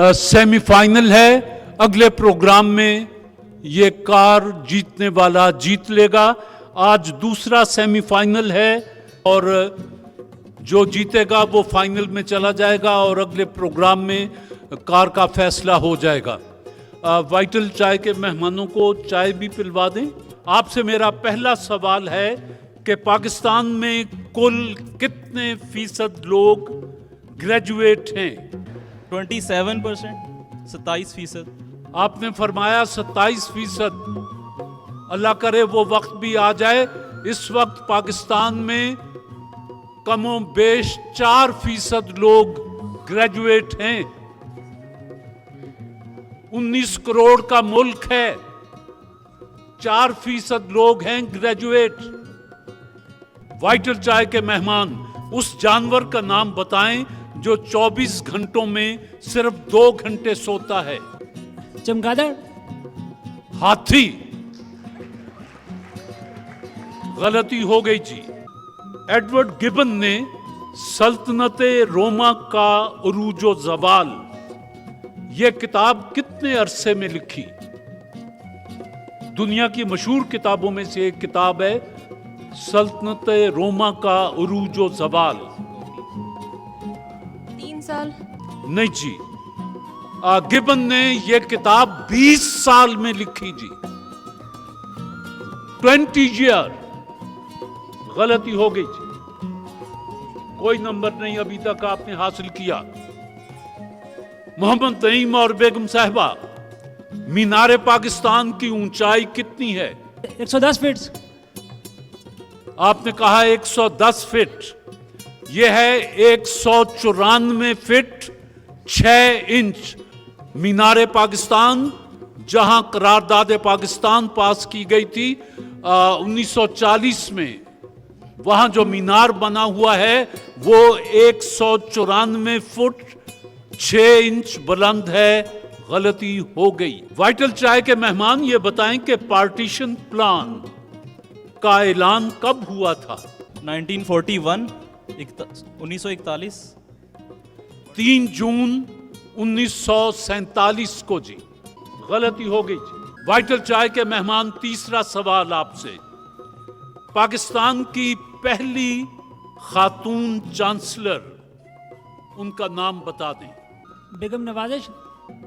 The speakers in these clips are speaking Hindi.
सेमीफाइनल है। अगले प्रोग्राम में ये कार जीतने वाला जीत लेगा। आज दूसरा सेमीफाइनल है और जो जीतेगा वो फाइनल में चला जाएगा और अगले प्रोग्राम में कार का फैसला हो जाएगा। वाइटल चाय के मेहमानों को चाय भी पिलवा दें। आपसे मेरा पहला सवाल है कि पाकिस्तान में कुल कितने फीसद लोग ग्रेजुएट हैं? 27%, 27%। आपने फरमाया 27%। अल्लाह करे वो वक्त भी आ जाए। इस वक्त पाकिस्तान में कमो बेश 4% लोग ग्रेजुएट हैं। 19 करोड़ का मुल्क है, 4% लोग हैं ग्रेजुएट। वाइटल चाय के मेहमान उस जानवर का नाम बताएं जो 24 घंटों में सिर्फ 2 घंटे सोता है। चमगादड़। हाथी। गलती हो गई जी। एडवर्ड गिबन ने सल्तनते रोमा का उरूजो जवाल यह किताब कितने अरसे में लिखी? दुनिया की मशहूर किताबों में से एक किताब है सल्तनते रोमा का उरूजो जवाल। 3 साल। नहीं जी, गिबन ने यह किताब 20 साल में लिखी जी। 20 ईयर। गलती हो गई जी। कोई नंबर नहीं अभी तक आपने हासिल किया। मोहम्मद नईम और बेगम साहिबा, मीनारे पाकिस्तान की ऊंचाई कितनी है? 110 फीट। आपने कहा 110 फीट। यह है 194 फीट 6 इंच। मीनारे पाकिस्तान, जहां करारदाद पाकिस्तान पास की गई थी 1940 में, वहां जो मीनार बना हुआ है वो 194 फुट 6 इंच बुलंद है। गलती हो गई। वाइटल चाय के मेहमान ये बताएं कि पार्टीशन प्लान का ऐलान कब हुआ था? 1941, 1941। 3 जून 1947 को जी। गलती हो गई जी। वाइटल चाय के मेहमान तीसरा सवाल आपसे। पाकिस्तान की पहली खातून चांसलर, उनका नाम बता दें। बेगम नवाजिश।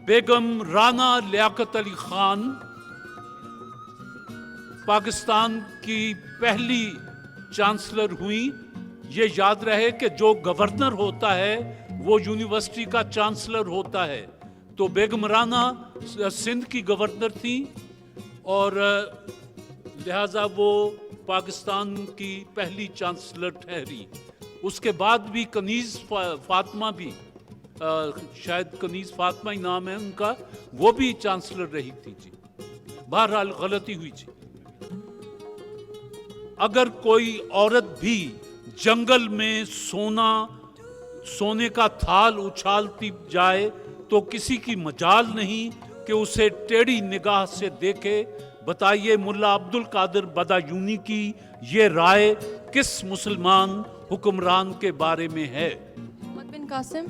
बेगम राना लियाकत अली खान पाकिस्तान की पहली चांसलर हुई। ये याद रहे कि जो गवर्नर होता है वो यूनिवर्सिटी का चांसलर होता है। तो बेगम राना सिंध की गवर्नर थी और लिहाजा वो पाकिस्तान की पहली चांसलर ठहरी। उसके बाद भी कनीज फातिमा भी, शायद कनीज फातिमा ही नाम है उनका, वो भी चांसलर रही थी जी। बहरहाल गलती हुई जी। अगर कोई औरत भी जंगल में सोने का थाल उछालती जाए तो किसी की मजाल नहीं कि उसे टेढ़ी निगाह से देखे। बताइए मुल्ला अब्दुल कादिर बदायूनी की ये राय किस मुसलमान हुक्मरान के बारे में है? मोहम्मद बिन कासिम।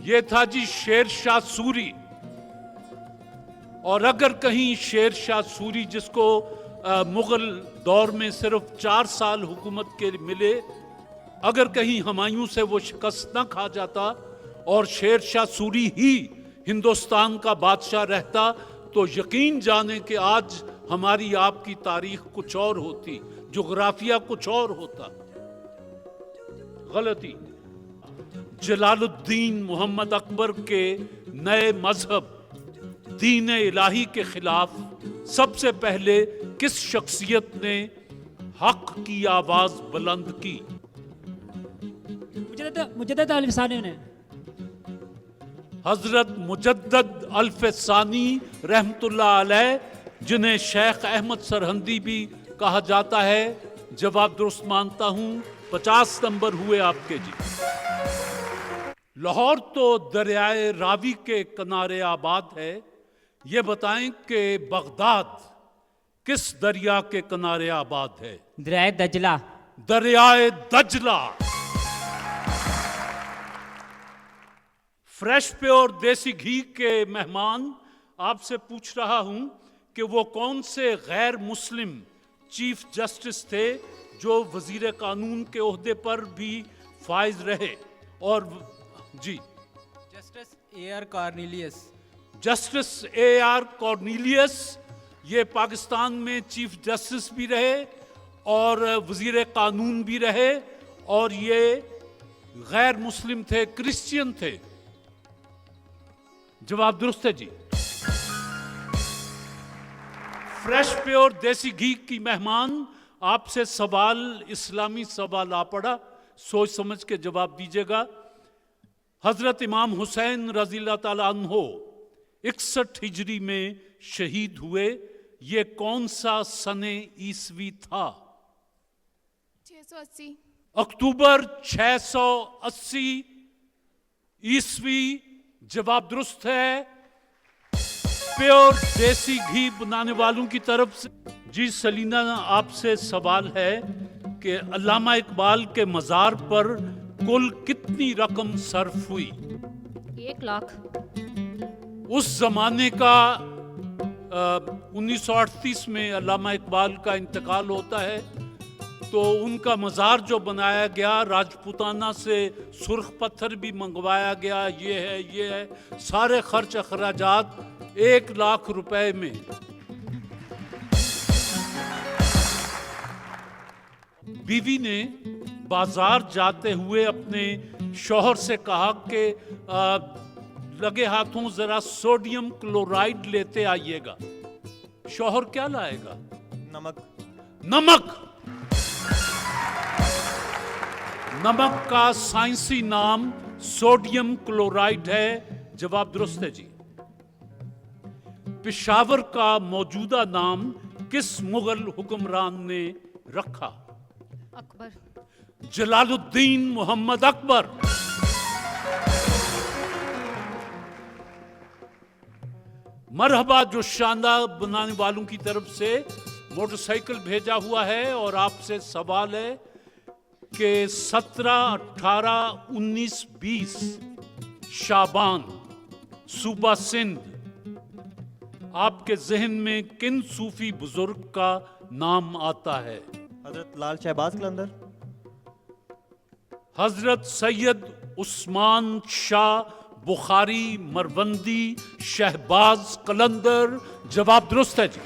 ये था जी शेर शाह सूरी। और अगर कहीं शेर शाह सूरी, जिसको मुगल दौर में सिर्फ 4 साल हुकूमत के मिले, अगर कहीं हुमायूं से वो शिकस्त न खा जाता और शेर शाह सूरी ही हिंदुस्तान का बादशाह रहता तो यकीन जाने कि आज हमारी आपकी तारीख कुछ और होती, जोग्राफिया कुछ और होता। गलती। जलालुद्दीन मोहम्मद अकबर के नए मजहब दीन इलाही के खिलाफ सबसे पहले किस शख्सियत ने हक की आवाज बुलंद की? मुजद्दद अल-सानी ने। हजरत मुजद्दद अल्फ-सानी रहमतुल्लाह अलैह, जिन्हें शेख अहमद सरहंदी भी कहा जाता है। जवाब दुरुस्त मानता हूं। 50 नंबर हुए आपके जी। लाहौर तो दरियाए रावी के किनारे आबाद है। ये बताएं कि बगदाद किस दरिया के किनारे आबाद है? दरियाए दजला। दरियाए दजला। फ्रेश प्योर देसी घी के मेहमान, आपसे पूछ रहा हूं कि वो कौन से गैर मुस्लिम चीफ जस्टिस थे जो वजीर कानून के ओहदे पर भी फाइज रहे। और जी, justice A.R. Cornelius. Justice A.R. Cornelius ये पाकिस्तान में चीफ जस्टिस भी रहे और वजीर कानून भी रहे, और ये गैर मुस्लिम थे, क्रिश्चियन थे। जवाब दुरुस्त है जी। फ्रेश प्योर देसी घी की मेहमान, आपसे सवाल, इस्लामी सवाल आ पड़ा, सोच समझ के जवाब दीजिएगा। हजरत इमाम हुसैन रज़ी अल्लाह ताला अन्हो 61 हिजरी में शहीद हुए, ये कौन सा सने ईसवी था? 680। अक्टूबर 680 ईस्वी। जवाब दुरुस्त है। प्योर देसी घी बनाने वालों की तरफ से। जी सलीना, आपसे सवाल है कि अल्लामा इकबाल के मज़ार पर कुल कितनी रकम सर्फ हुई? 1 लाख। उस जमाने का 1938 में अल्लामा इकबाल का इंतकाल होता है, तो उनका मज़ार जो बनाया गया, राजपूताना से सुर्ख पत्थर भी मंगवाया गया, ये है, सारे खर्च अखराजात 1 लाख रुपए में। बीवी ने बाजार जाते हुए अपने शौहर से कहा कि लगे हाथों जरा सोडियम क्लोराइड लेते आइएगा। शौहर क्या लाएगा? नमक। नमक। नमक का साइंसी नाम सोडियम क्लोराइड है। जवाब दुरुस्त है जी। पेशावर का मौजूदा नाम किस मुगल हुक्मरान ने रखा? अकबर। जलालुद्दीन मोहम्मद अकबर। मरहबा जो शानदार बनाने वालों की तरफ से मोटरसाइकिल भेजा हुआ है, और आपसे सवाल है कि 17, 18, 19, 20 शाबान सूबा सिंध, आपके जहन में किन सूफी बुजुर्ग का नाम आता है? हजरत लाल शहबाज कलंदर। हजरत सैयद उस्मान शाह बुखारी मरवंदी शहबाज कलंदर। जवाब दुरुस्त है जी।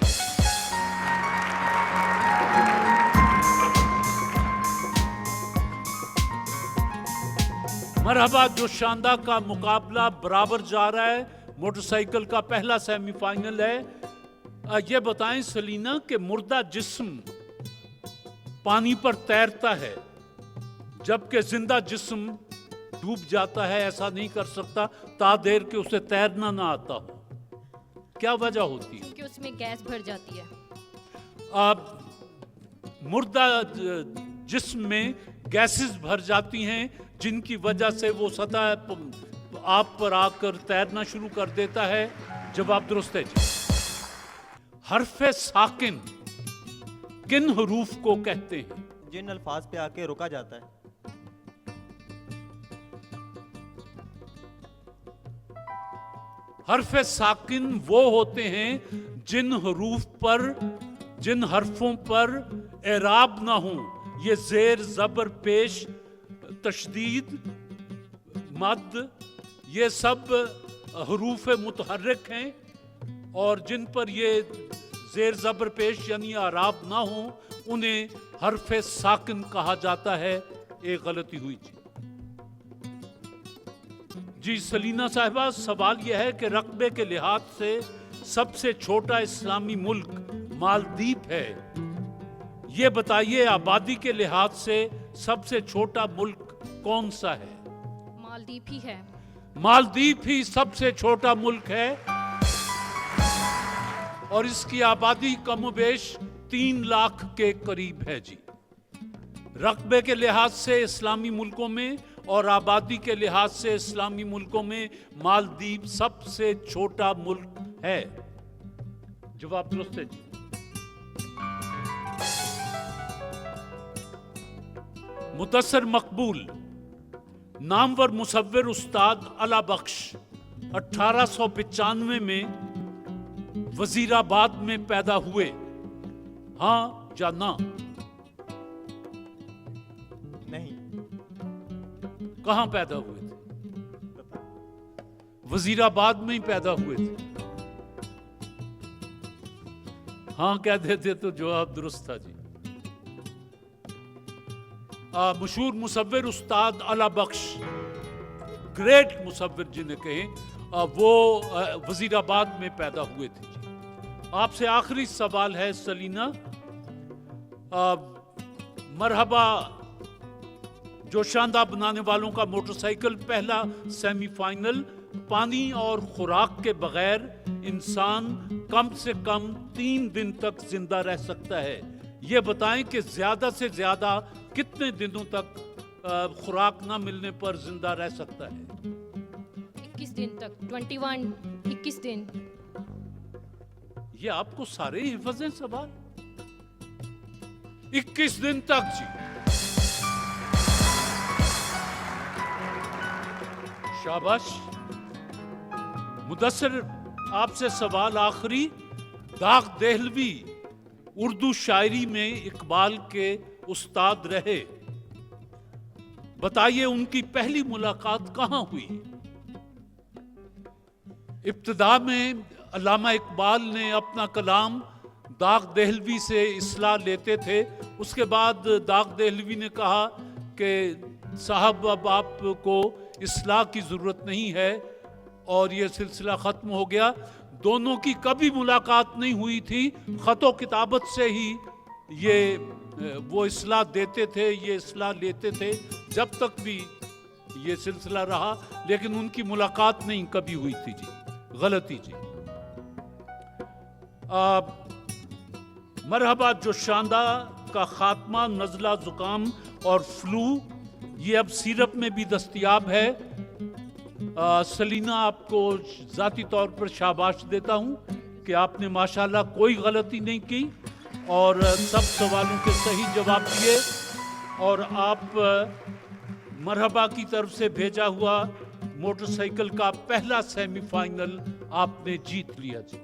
मरहबा जो शानदार का मुकाबला बराबर जा रहा है, मोटरसाइकिल का पहला सेमीफाइनल है। ये बताएं सलीना कि मुर्दा जिस्म पानी पर तैरता है, जबकि जिंदा जिस्म डूब जाता है, ऐसा नहीं कर सकता ता देर के उसे तैरना ना आता हो। क्या वजह होती है? क्योंकि उसमें गैस भर जाती है। मुर्दा जिस्म में गैसेस भर जाती हैं, जिनकी वजह से वो सतह आप पर आकर तैरना शुरू कर देता है। जवाब दुरुस्त है जी। हरफे साकिन किन हरूफ को कहते हैं? जिन अल्फाज पे आके रुका जाता है। हरफे साकिन वो होते हैं जिन हरूफ पर, जिन हरफों पर एराब ना हो। ये जेर, जबर, पेश, तशदीद, मद, ये सब हरूफ मुतहर्रिक हैं, और जिन पर ये जेर, जबर, पेश यानी आराब ना हो, उन्हें हरफे साकिन कहा जाता है। एक गलती हुई जी। जी सलीना साहिबा, सवाल यह है कि रकबे के लिहाज से सबसे छोटा इस्लामी मुल्क मालदीव है। ये बताइए आबादी के लिहाज से सबसे छोटा मुल्क कौन सा है? मालदीव ही है। मालदीव ही सबसे छोटा मुल्क है, और इसकी आबादी कमोबेश 3 लाख के करीब है जी। रकबे के लिहाज से इस्लामी मुल्कों में और आबादी के लिहाज से इस्लामी मुल्कों में मालदीव सबसे छोटा मुल्क है। जवाब दुरुस्त है जी। मुतसर मकबूल नामवर मुसव्विर उस्ताद अला बख्श 1895 में वजीराबाद में पैदा हुए, हाँ या ना? नहीं। कहां पैदा हुए थे? वजीराबाद में ही पैदा हुए थे। हाँ कह देते तो जवाब दुरुस्त था जी। मशहूर मुसव्विर उस्ताद अला बख्श, ग्रेट मुसव्विर जिन्हें कहें, वो वजीराबाद में पैदा हुए थे। आपसे आखिरी सवाल है सलीना, मरहबा जोशांदा बनाने वालों का मोटरसाइकिल पहला सेमीफाइनल, पानी और खुराक के बगैर इंसान कम से कम 3 दिन तक जिंदा रह सकता है। ये बताएं कि ज्यादा से ज्यादा कितने दिनों तक खुराक ना मिलने पर जिंदा रह सकता है? 21 दिन तक। 21 दिन। ये आपको सारे हिफज हैं सवाल? 21 दिन तक जी। शाबाश। मुदस्सिर, आपसे सवाल आखिरी। दाग देहलवी उर्दू शायरी में इकबाल के उस्ताद रहे, बताइए उनकी पहली मुलाकात कहां हुई? इब्तिदा में अल्लामा इकबाल ने अपना कलाम दाग देहलवी से इस्लाह लेते थे। उसके बाद दाग देहलवी ने कहा कि साहब अब आपको इस्लाह की ज़रूरत नहीं है, और ये सिलसिला ख़त्म हो गया। दोनों की कभी मुलाकात नहीं हुई थी, ख़तो किताबत से ही ये वो इस्लाह देते थे, ये इस्लाह लेते थे, जब तक भी ये सिलसिला रहा, लेकिन उनकी मुलाकात नहीं कभी हुई थी जी। गलती जी। मरहबा जोशांदा का खात्मा, नज़ला, ज़ुकाम और फ्लू, ये अब सिरप में भी दस्तयाब है। सलीना, आपको ज़ाती तौर पर शाबाश देता हूँ कि आपने माशाल्लाह कोई गलती नहीं की और सब सवालों के सही जवाब दिए, और आप मरहबा की तरफ से भेजा हुआ मोटरसाइकिल का पहला सेमीफाइनल आपने जीत लिया जी।